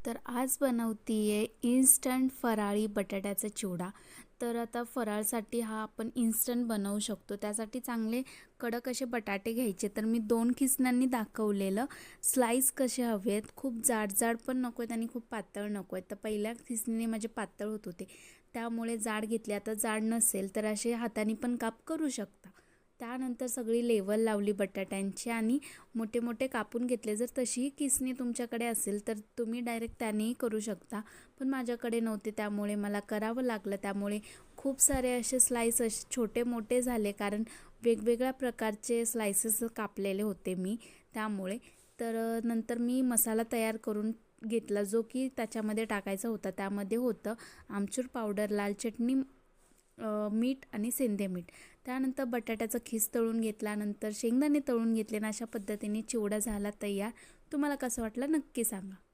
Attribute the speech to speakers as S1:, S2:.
S1: तर आज बनवतीये इन्स्टंट फराळी बटाट्याचा चिवडा। तर आता फराळसाठी हा आपण इन्स्टंट बनवू शकतो। त्यासाठी चांगले कडक असे बटाटे घ्यायचे। तर मी 2 खिसण्यांनी दाखवलेलं स्लाइस कसे हवेत, खूप जाड पण नको आहेत आणि खूप पातळ नको आहेत। तर पहिल्या खिसणीने माझे पातळ होत होते, त्यामुळे जाड घेतले। आता जाड नसेल तर असे हाताने पण काप करू शकता। त्यानंतर सगळी लेवल लावली बटाट्यांची आणि मोठे मोठे कापून घेतले। जर तशी किसणी तुमच्याकडे असेल तर तुम्ही डायरेक्ट त्यानेही करू शकता, पण माझ्याकडे नव्हते त्यामुळे मला करावं लागलं। त्यामुळे खूप सारे असे स्लाइस असे छोटे मोठे झाले, कारण वेगवेगळ्या प्रकारचे स्लाइसेस कापलेले होते मी त्यामुळे। तर नंतर मी मसाला तयार करून घेतला, जो की त्याच्यामध्ये टाकायचा होता। त्यामध्ये होतं आमचूर पावडर, लाल चटणी, मीठ आणि सेंधे मीठ। त्यानंतर बटाट्याचा खीस तळून घेतला, नंतर शेंगदाणे तळून घेतले आणि अशा पद्धतीने चिवडा झाला तयार। तुम्हाला कसं वाटलं नक्की सांगा।